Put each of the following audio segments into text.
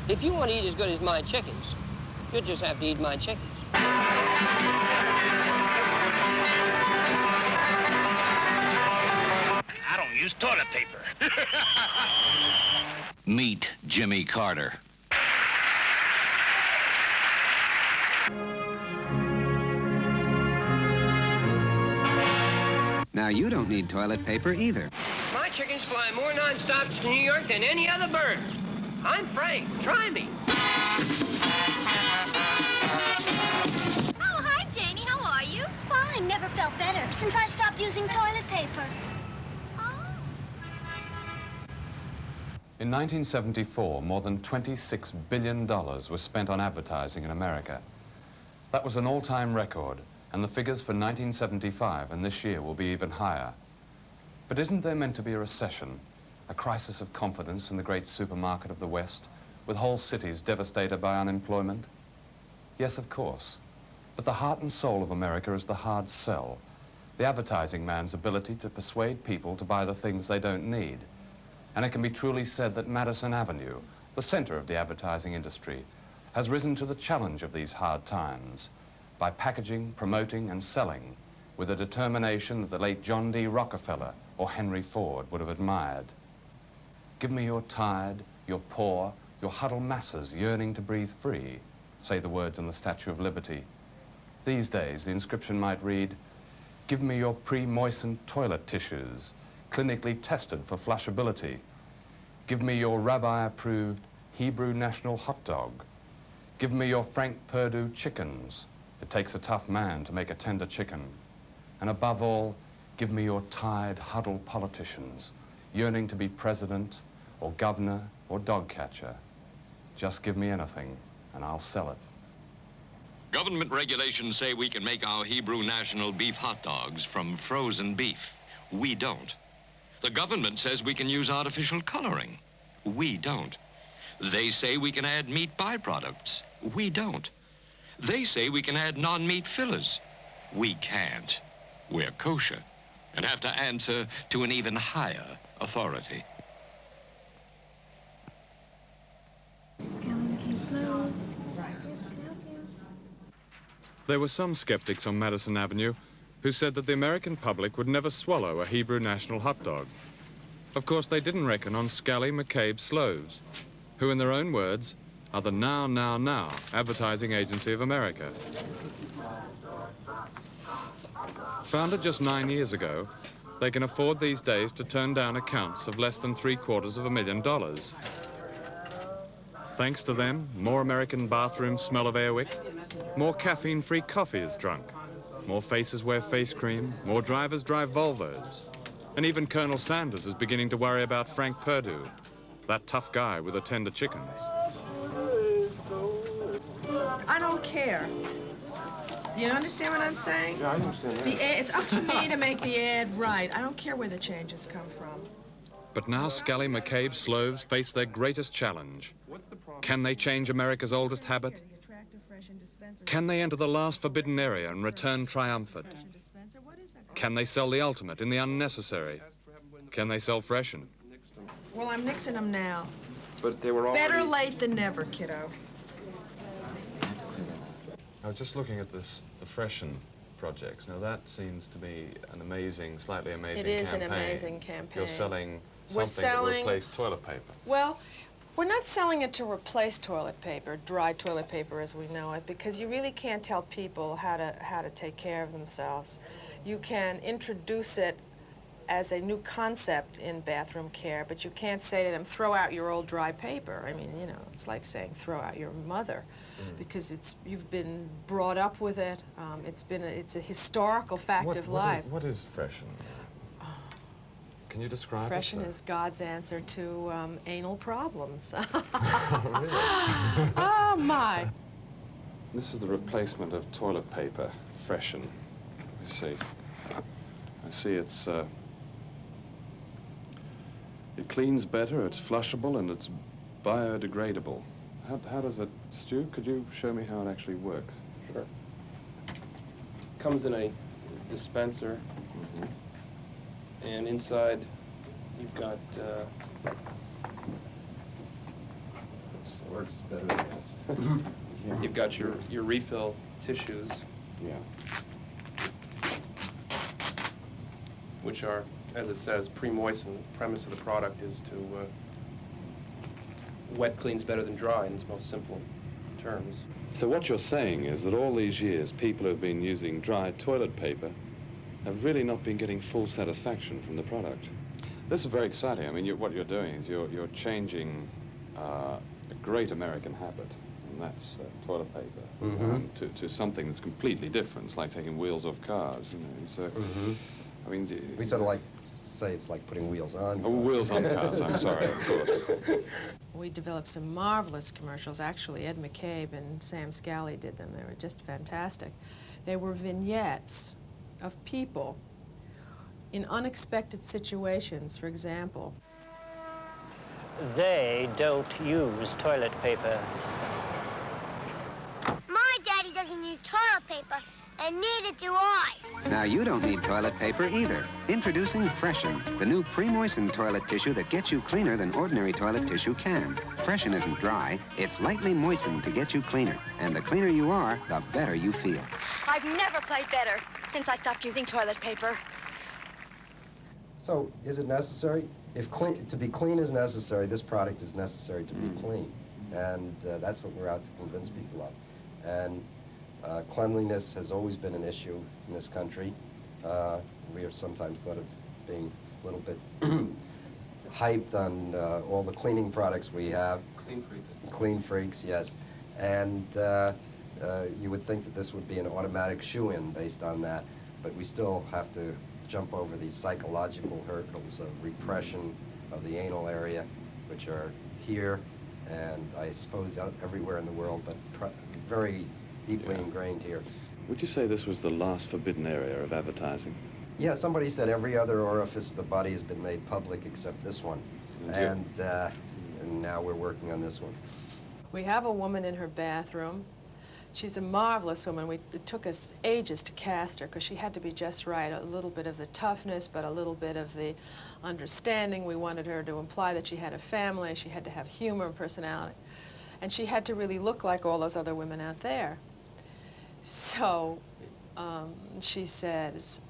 If you want to eat as good as my chickens, you'll just have to eat my chickens. I don't use toilet paper. Meet Jimmy Carter. Now, you don't need toilet paper either. My chickens fly more non-stops to New York than any other bird. I'm Frank. Try me. Oh, hi, Janie. How are you? Fine. Never felt better since I stopped using toilet paper. In 1974, more than $26 billion was spent on advertising in America. That was an all-time record, and the figures for 1975 and this year will be even higher. But isn't there meant to be a recession, a crisis of confidence in the great supermarket of the West, with whole cities devastated by unemployment? Yes, of course. But the heart and soul of America is the hard sell, the advertising man's ability to persuade people to buy the things they don't need. And it can be truly said that Madison Avenue, the center of the advertising industry, has risen to the challenge of these hard times by packaging, promoting, and selling with a determination that the late John D. Rockefeller or Henry Ford would have admired. Give me your tired, your poor, your huddled masses yearning to breathe free, say the words on the Statue of Liberty. These days, the inscription might read, give me your pre-moistened toilet tissues, clinically tested for flushability. Give me your rabbi-approved Hebrew national hot dog. Give me your Frank Perdue chickens. It takes a tough man to make a tender chicken. And above all, give me your tired, huddled politicians, yearning to be president or governor or dog catcher. Just give me anything, and I'll sell it. Government regulations say we can make our Hebrew national beef hot dogs from frozen beef. We don't. The government says we can use artificial coloring. We don't. They say we can add meat byproducts. We don't. They say we can add non-meat fillers. We can't. We're kosher and have to answer to an even higher authority. There were some skeptics on Madison Avenue who said that the American public would never swallow a Hebrew national hot dog. Of course, they didn't reckon on Scally McCabe Sloves, who, in their own words, are the now, now, now advertising agency of America. Founded just 9 years ago, they can afford these days to turn down accounts of less than $750,000. Thanks to them, more American bathrooms smell of Airwick, more caffeine-free coffee is drunk, more faces wear face cream, more drivers drive Volvos. And even Colonel Sanders is beginning to worry about Frank Perdue, that tough guy with the tender chickens. I don't care. Do you understand what I'm saying? Yeah, I understand that. It's up to me to make the ad right. I don't care where the changes come from. But now Scally McCabe Sloves face their greatest challenge. Can they change America's oldest habit? Can they enter the last forbidden area and return triumphant? Can they sell the ultimate in the unnecessary? Can they sell freshen? Well, I'm nixing them now. But they were already... Better late than never, kiddo. I was just looking at this, the freshen projects. Now that seems to be an amazing, slightly amazing campaign. It is an amazing campaign. You're selling something to replace toilet paper. Well, we're not selling it to replace toilet paper, dry toilet paper as we know it, because you really can't tell people how to take care of themselves. You can introduce it as a new concept in bathroom care, but you can't say to them, throw out your old dry paper. I mean, you know, it's like saying throw out your mother, because you've been brought up with it. It's a historical fact of life. What is freshen? Can you describe Freshen it? is God's answer to anal problems. Really? Oh, my. This is the replacement of toilet paper, freshen. Let me see. I see it's... it cleans better, it's flushable, and it's biodegradable. How does it... Stu, could you show me how it actually works? Sure. Comes in a dispenser. Mm-hmm. And inside, you've got, let's works better than this. You've got your refill tissues, Yeah. which are, as it says, pre-moistened. The premise of the product is to wet cleans better than dry in its most simple terms. So what you're saying is that all these years, people who've been using dry toilet paper have really not been getting full satisfaction from the product. This is very exciting. I mean, what you're doing is you're changing a great American habit, and that's toilet paper, to something that's completely different. It's like taking wheels off cars, you know. So, I mean, We sort of like say it's like putting wheels on. oh, wheels on cars. I'm sorry, of course. We developed some marvelous commercials. Actually, Ed McCabe and Sam Scally did them. They were just fantastic. They were vignettes of people in unexpected situations. For example, They don't use toilet paper. My daddy doesn't use toilet paper, and neither do I. Now you don't need toilet paper either. Introducing Freshen, the new pre-moistened toilet tissue that gets you cleaner than ordinary toilet tissue can. Freshen isn't dry, it's lightly moistened to get you cleaner. And the cleaner you are, the better you feel. I've never played better since I stopped using toilet paper. So, is it necessary? If to be clean is necessary, this product is necessary to be clean. And that's what we're out to convince people of. And cleanliness has always been an issue in this country. We are sometimes thought of being a little bit hyped on all the cleaning products we have. Clean freaks. Clean freaks, yes. And you would think that this would be an automatic shoo-in based on that, but we still have to jump over these psychological hurdles of repression of the anal area, which are here and I suppose everywhere in the world, but very deeply ingrained here. Would you say this was the last forbidden area of advertising? Yeah, somebody said every other orifice of the body has been made public except this one. And now we're working on this one. we have a woman in her bathroom. She's a marvelous woman. It took us ages to cast her because she had to be just right. A little bit of the toughness, but a little bit of the understanding. We wanted her to imply that she had a family. She had to have humor and personality. And she had to really look like all those other women out there. So she says,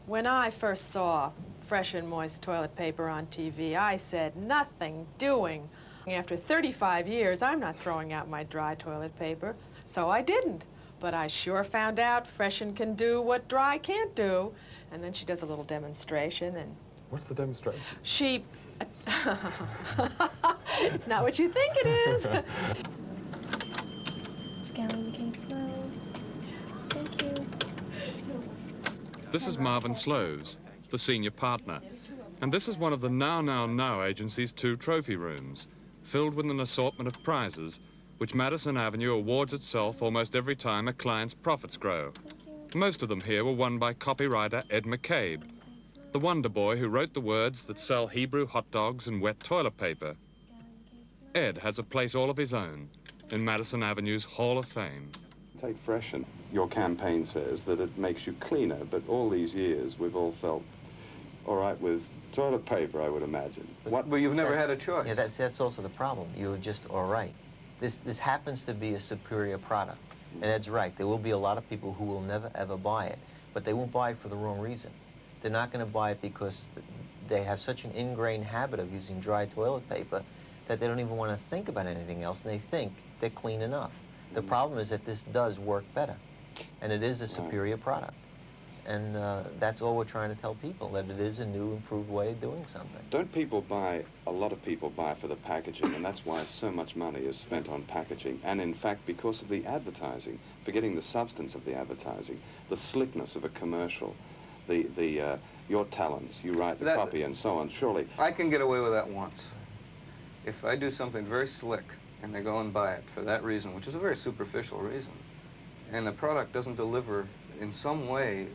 when I first saw fresh and moist toilet paper on TV, I said, nothing doing. After 35 years, I'm not throwing out my dry toilet paper. So I didn't, but I sure found out Freshen can do what dry can't do. And then she does a little demonstration, and... What's the demonstration? She... It's not what you think it is. Scaling became slows. Thank you. This is Marvin Slows, the senior partner. And this is one of the Now agency's 2 trophy rooms, filled with an assortment of prizes which Madison Avenue awards itself almost every time a client's profits grow. Most of them here were won by copywriter Ed McCabe, the wonder boy who wrote the words that sell Hebrew hot dogs and wet toilet paper. Ed has a place all of his own in Madison Avenue's Hall of Fame. Take Freshen. Your campaign says that it makes you cleaner, but all these years we've all felt all right with toilet paper, I would imagine. Well, you've never had a choice. Yeah, that's also the problem. You were just all right. This happens to be a superior product. And Ed's right. There will be a lot of people who will never, ever buy it. But they won't buy it for the wrong reason. They're not going to buy it because they have such an ingrained habit of using dry toilet paper that they don't even want to think about anything else, and they think they're clean enough. The problem is that this does work better, and it is a superior product. And that's all we're trying to tell people, that it is a new, improved way of doing something. Don't people buy, a lot of people buy for the packaging, and that's why so much money is spent on packaging. And in fact, because of the advertising, forgetting the substance of the advertising, the slickness of a commercial, your talents, you write the copy and so on, surely. I can get away with that once. If I do something very slick and they go and buy it for that reason, which is a very superficial reason, and the product doesn't deliver in some way,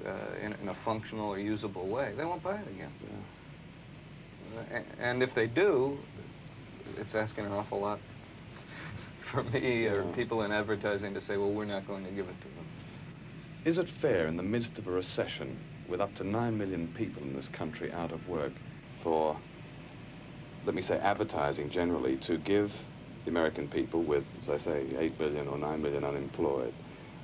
in a functional or usable way, they won't buy it again. Yeah. And if they do, it's asking an awful lot for me or people in advertising to say, well, we're not going to give it to them. Is it fair in the midst of a recession with up to 9 million people in this country out of work for, let me say, advertising generally, to give the American people with, as I say, 8 million or 9 million unemployed,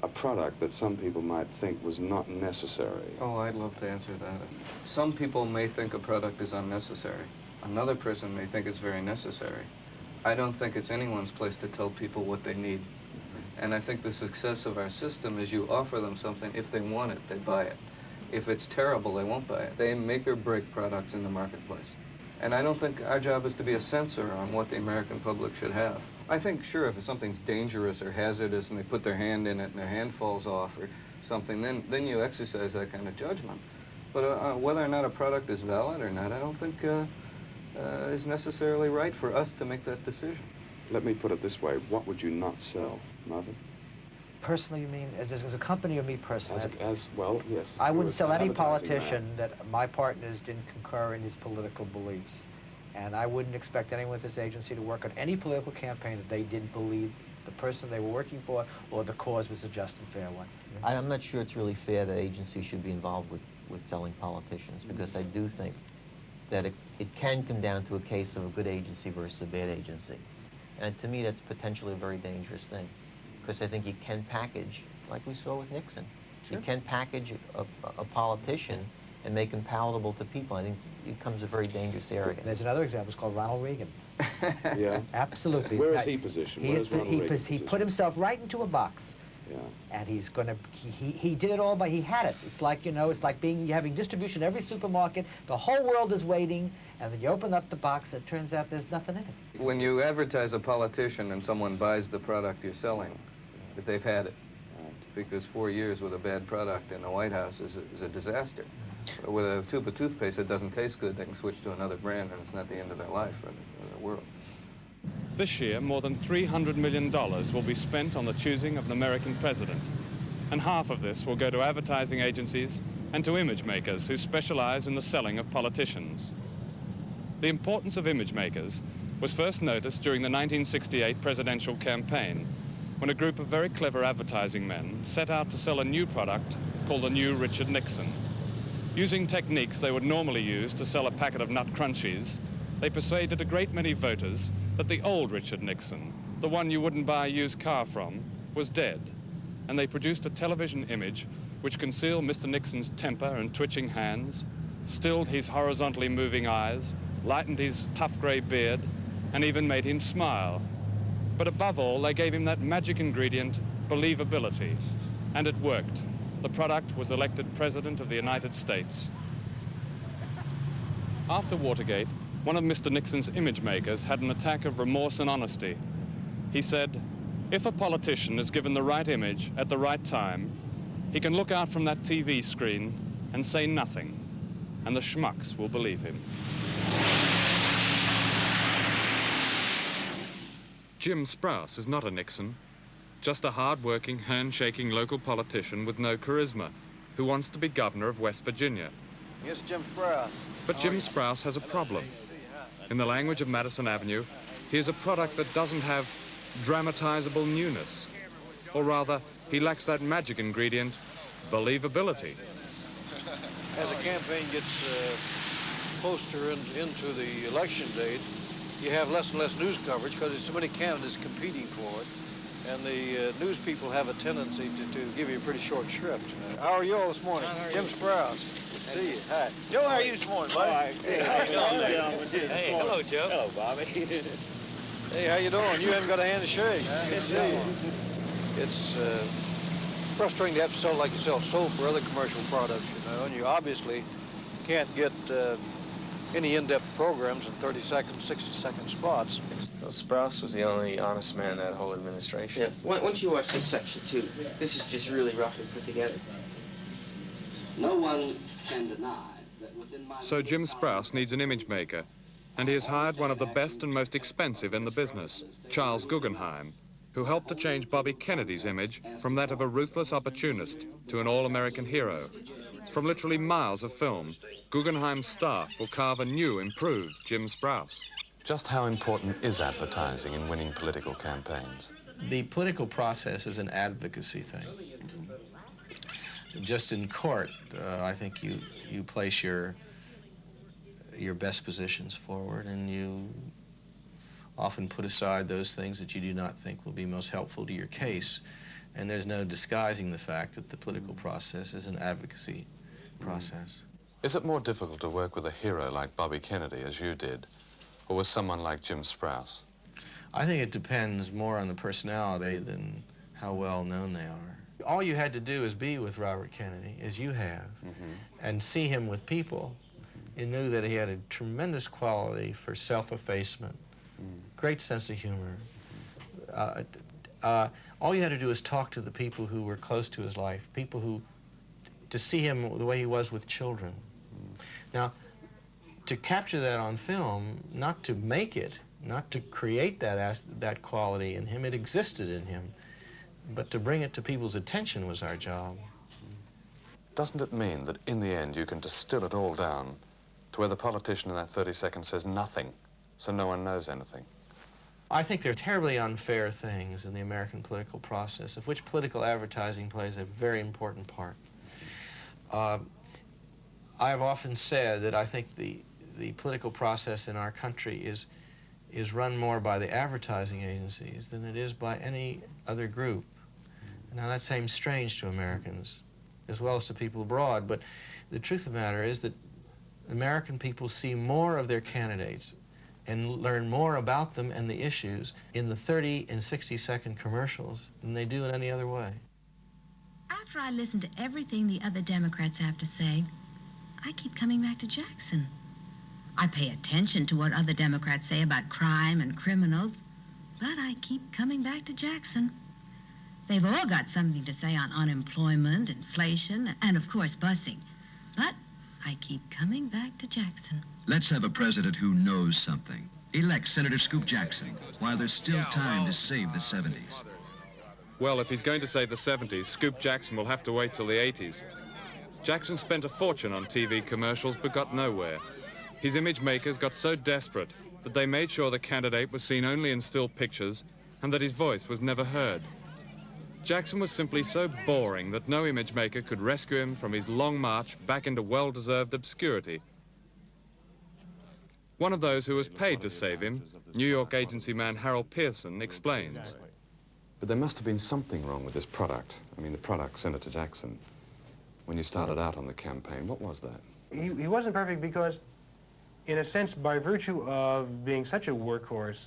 a product that some people might think was not necessary? Oh, I'd love to answer that. Some people may think a product is unnecessary. Another person may think it's very necessary. I don't think it's anyone's place to tell people what they need. And I think the success of our system is you offer them something. If they want it, they buy it. If it's terrible, they won't buy it. They make or break products in the marketplace. And I don't think our job is to be a censor on what the American public should have. I think, sure, if something's dangerous or hazardous and they put their hand in it and their hand falls off or something, then you exercise that kind of judgment. But whether or not a product is valid or not, I don't think is necessarily right for us to make that decision. Let me put it this way. What would you not sell, Marvin? Personally, you mean, as a company or me personally? Well, yes. I wouldn't sell any politician that my partners didn't concur in his political beliefs. And I wouldn't expect anyone at this agency to work on any political campaign that they didn't believe the person they were working for or the cause was a just and fair one. I'm not sure it's really fair that agencies should be involved with selling politicians, because I do think that it can come down to a case of a good agency versus a bad agency. And to me, that's potentially a very dangerous thing, because I think you can package, like we saw with Nixon. Sure. You can package a politician and make him palatable to people. I think it becomes a very dangerous area. There's another example. It's called Ronald Reagan. Yeah. Absolutely. Where is he positioned? He put himself right into a box. Yeah. And he's going to, he did it all, but he had it. It's like, you know, it's like having distribution in every supermarket. The whole world is waiting, and then you open up the box, and it turns out there's nothing in it. When you advertise a politician and someone buys the product you're selling, that they've had it. Because 4 years with a bad product in the White House is a disaster. With a tube of toothpaste that doesn't taste good, they can switch to another brand, and it's not the end of their life or the world. This year, more than $300 million will be spent on the choosing of an American president. And half of this will go to advertising agencies and to image makers who specialize in the selling of politicians. The importance of image makers was first noticed during the 1968 presidential campaign, when a group of very clever advertising men set out to sell a new product called the new Richard Nixon. Using techniques they would normally use to sell a packet of Nut Crunchies, they persuaded a great many voters that the old Richard Nixon, the one you wouldn't buy a used car from, was dead. And they produced a television image which concealed Mr. Nixon's temper and twitching hands, stilled his horizontally moving eyes, lightened his tough gray beard, and even made him smile. But above all, they gave him that magic ingredient, believability. And it worked. The product was elected President of the United States. After Watergate, one of Mr. Nixon's image makers had an attack of remorse and honesty. He said, if a politician is given the right image at the right time, he can look out from that TV screen and say nothing, and the schmucks will believe him. Jim Sprouse is not a Nixon, just a hard-working, hand-shaking local politician with no charisma who wants to be governor of West Virginia. Yes, Jim Sprouse. But Jim Sprouse has a problem. In the language of Madison Avenue, he is a product that doesn't have dramatizable newness. Or rather, he lacks that magic ingredient, believability. As a campaign gets closer into the election date, you have less and less news coverage because there's so many candidates competing for it. And the news people have a tendency to give you a pretty short shrift. How are you all this morning? Jim Sprouse. Good to see you. Hi. Joe, how are you this morning, buddy? Right. Hey, how you doing? Hey, hello, Joe. Hello, Bobby. Hey, how you doing? You haven't got a hand to shake. Good to see you. It's frustrating to have to sell like you sell soap or other commercial products, you know, and you obviously can't get any in-depth programs in 30-second, 60-second spots. Well, Sprouse was the only honest man in that whole administration. Yeah. Once you watch this section, too, this is just really roughly put together. No one can deny that within my... So Jim Sprouse needs an image maker, and he has hired one of the best and most expensive in the business, Charles Guggenheim, who helped to change Bobby Kennedy's image from that of a ruthless opportunist to an all-American hero. From literally miles of film, Guggenheim's staff will carve a new, improved Jim Sprouse. Just how important is advertising in winning political campaigns? The political process is an advocacy thing. Just in court, I think you place your best positions forward and you often put aside those things that you do not think will be most helpful to your case. And there's no disguising the fact that the political process is an advocacy process. Is it more difficult to work with a hero like Bobby Kennedy, as you did, or with someone like Jim Sprouse? I think it depends more on the personality than how well known they are. All you had to do is be with Robert Kennedy, as you have, and see him with people. You knew that he had a tremendous quality for self-effacement, great sense of humor. All you had to do is talk to the people who were close to his life, people who, to see him the way he was with children. Now, to capture that on film, not to make it, not to create that quality in him, it existed in him, but to bring it to people's attention was our job. Doesn't it mean that in the end you can distill it all down to where the politician in that 30 seconds says nothing, so no one knows anything? I think they're terribly unfair things in the American political process, of which political advertising plays a very important part. I've often said that I think the political process in our country is run more by the advertising agencies than it is by any other group. Now that seems strange to Americans, as well as to people abroad, but the truth of the matter is that American people see more of their candidates and learn more about them and the issues in the 30 and 60-second commercials than they do in any other way. After I listen to everything the other Democrats have to say, I keep coming back to Jackson. I pay attention to what other Democrats say about crime and criminals, but I keep coming back to Jackson. They've all got something to say on unemployment, inflation, and of course busing. But I keep coming back to Jackson. Let's have a president who knows something. Elect Senator Scoop Jackson while there's still time to save the 70s. Well, if he's going to save the 70s, Scoop Jackson will have to wait till the 80s. Jackson spent a fortune on TV commercials but got nowhere. His image makers got so desperate that they made sure the candidate was seen only in still pictures and that his voice was never heard. Jackson was simply so boring that no image maker could rescue him from his long march back into well-deserved obscurity. One of those who was paid to save him, New York agency man Harold Pearson, explains. But there must have been something wrong with this product. I mean, the product, Senator Jackson. When you started out on the campaign, what was that? He wasn't perfect because, in a sense, by virtue of being such a workhorse,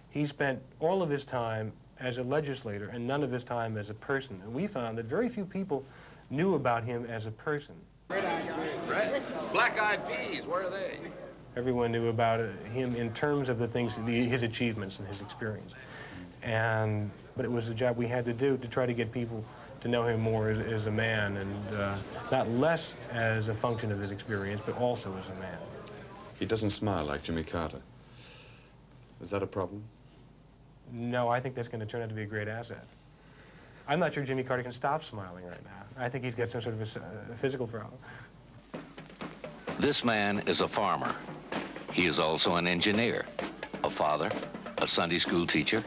he spent all of his time as a legislator and none of his time as a person. And we found that very few people knew about him as a person. Black-eyed peas, where are they? Everyone knew about him in terms of the things, his achievements and his experience. But it was a job we had to do to try to get people to know him more as a man, and not less as a function of his experience, but also as a man. He doesn't smile like Jimmy Carter. Is that a problem? No, I think that's going to turn out to be a great asset. I'm not sure Jimmy Carter can stop smiling right now. I think he's got some sort of a physical problem. This man is a farmer. He is also an engineer, a father, a Sunday school teacher,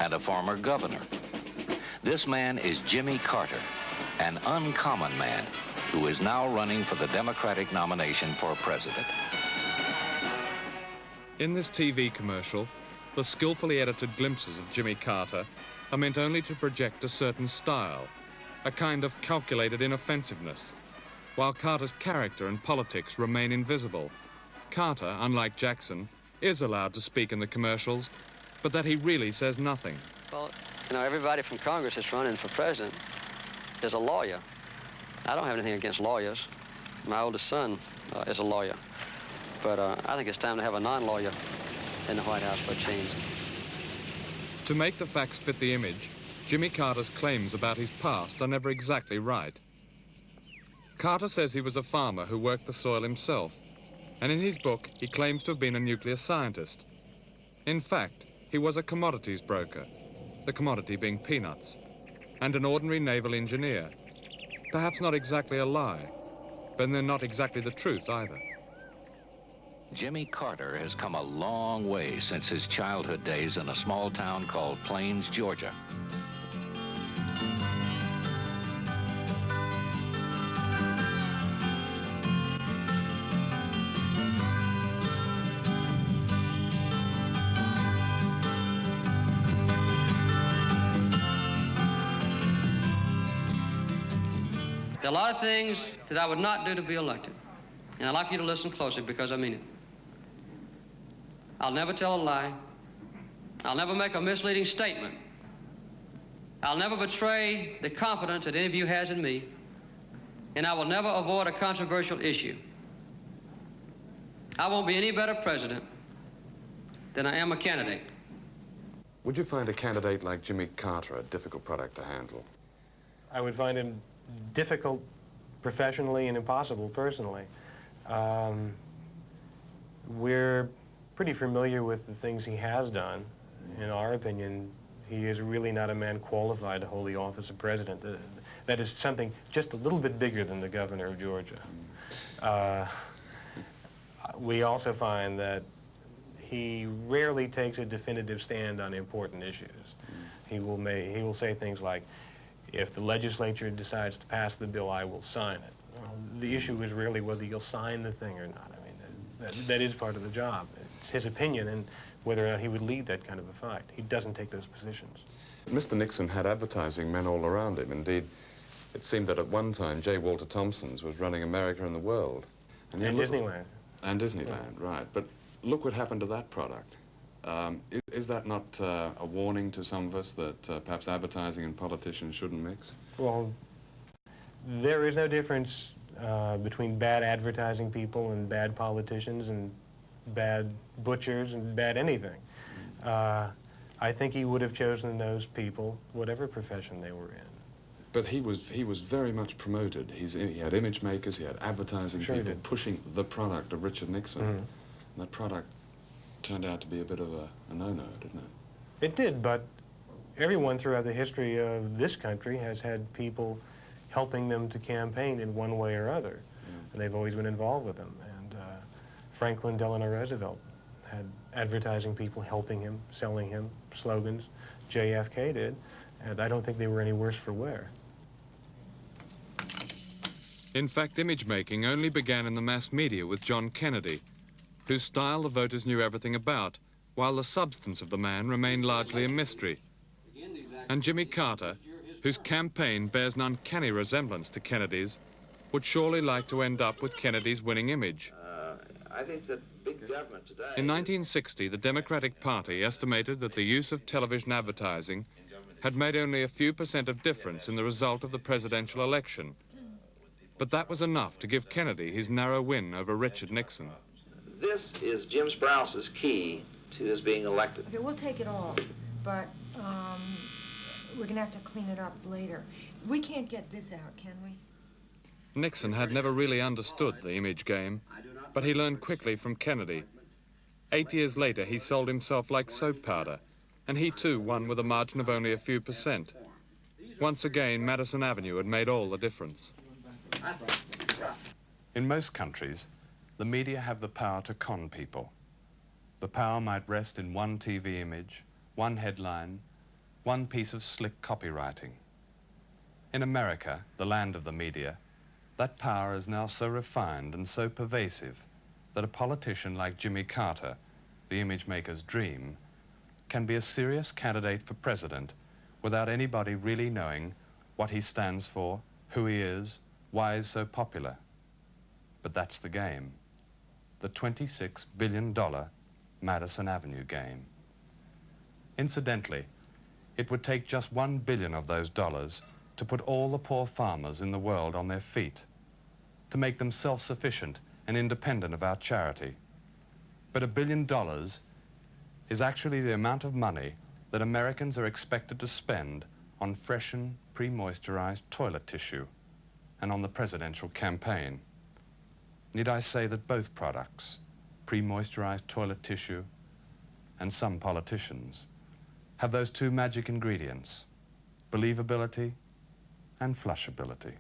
and a former governor. This man is Jimmy Carter, an uncommon man who is now running for the Democratic nomination for president. In this TV commercial, the skillfully edited glimpses of Jimmy Carter are meant only to project a certain style, a kind of calculated inoffensiveness. While Carter's character and politics remain invisible, Carter, unlike Jackson, is allowed to speak in the commercials, but that he really says nothing. Well, you know, everybody from Congress that's running for president is a lawyer. I don't have anything against lawyers. My oldest son is a lawyer. But I think it's time to have a non-lawyer in the White House for a change. To make the facts fit the image, Jimmy Carter's claims about his past are never exactly right. Carter says he was a farmer who worked the soil himself, and in his book he claims to have been a nuclear scientist. In fact, he was a commodities broker, the commodity being peanuts, and an ordinary naval engineer. Perhaps not exactly a lie, but they're not exactly the truth either. Jimmy Carter has come a long way since his childhood days in a small town called Plains, Georgia. There are a lot of things that I would not do to be elected. And I'd like you to listen closely because I mean it. I'll never tell a lie. I'll never make a misleading statement. I'll never betray the confidence that any of you has in me. And I will never avoid a controversial issue. I won't be any better president than I am a candidate. Would you find a candidate like Jimmy Carter a difficult product to handle? I would find him difficult professionally and impossible personally. We're pretty familiar with the things he has done. In our opinion, he is really not a man qualified to hold the office of president. That is something just a little bit bigger than the governor of Georgia. We also find that he rarely takes a definitive stand on important issues. He will say things like, if the legislature decides to pass the bill, I will sign it. Well, the issue is really whether you'll sign the thing or not. I mean, that is part of the job. It's his opinion and whether or not he would lead that kind of a fight. He doesn't take those positions. Mr. Nixon had advertising men all around him. Indeed, it seemed that at one time J. Walter Thompson's was running America and the world. And Disneyland. And Disneyland, right. But look what happened to that product. Is that not a warning to some of us that perhaps advertising and politicians shouldn't mix? Well, there is no difference between bad advertising people and bad politicians and bad butchers and bad anything. I think he would have chosen those people, whatever profession they were in. But he was very much promoted. He had image makers, he had advertising people pushing the product of Richard Nixon. And that product turned out to be a bit of a no-no, didn't it? It did, but everyone throughout the history of this country has had people helping them to campaign in one way or other. And they've always been involved with them. And Franklin Delano Roosevelt had advertising people helping him, selling him slogans. JFK did. And I don't think they were any worse for wear. In fact, image-making only began in the mass media with John Kennedy, whose style the voters knew everything about, while the substance of the man remained largely a mystery. And Jimmy Carter, whose campaign bears an uncanny resemblance to Kennedy's, would surely like to end up with Kennedy's winning image. I think that big government today... In 1960, the Democratic Party estimated that the use of television advertising had made only a few % of difference in the result of the presidential election. But that was enough to give Kennedy his narrow win over Richard Nixon. This is Jim Sprouse's key to his being elected. Okay, we'll take it all, but we're going to have to clean it up later. We can't get this out, can we? Nixon had never really understood the image game, but he learned quickly from Kennedy. 8 years later, he sold himself like soap powder, and he too won with a margin of only a few %. Once again, Madison Avenue had made all the difference. In most countries, the media have the power to con people. The power might rest in one TV image, one headline, one piece of slick copywriting. In America, the land of the media, that power is now so refined and so pervasive that a politician like Jimmy Carter, the image maker's dream, can be a serious candidate for president without anybody really knowing what he stands for, who he is, why he's so popular. But that's the game. The $26 billion Madison Avenue game. Incidentally, it would take just $1 billion of those dollars to put all the poor farmers in the world on their feet, to make them self-sufficient and independent of our charity. But $1 billion is actually the amount of money that Americans are expected to spend on freshened, pre-moisturized toilet tissue and on the presidential campaign. Need I say that both products, pre-moisturized toilet tissue and some politicians, have those two magic ingredients, believability and flushability?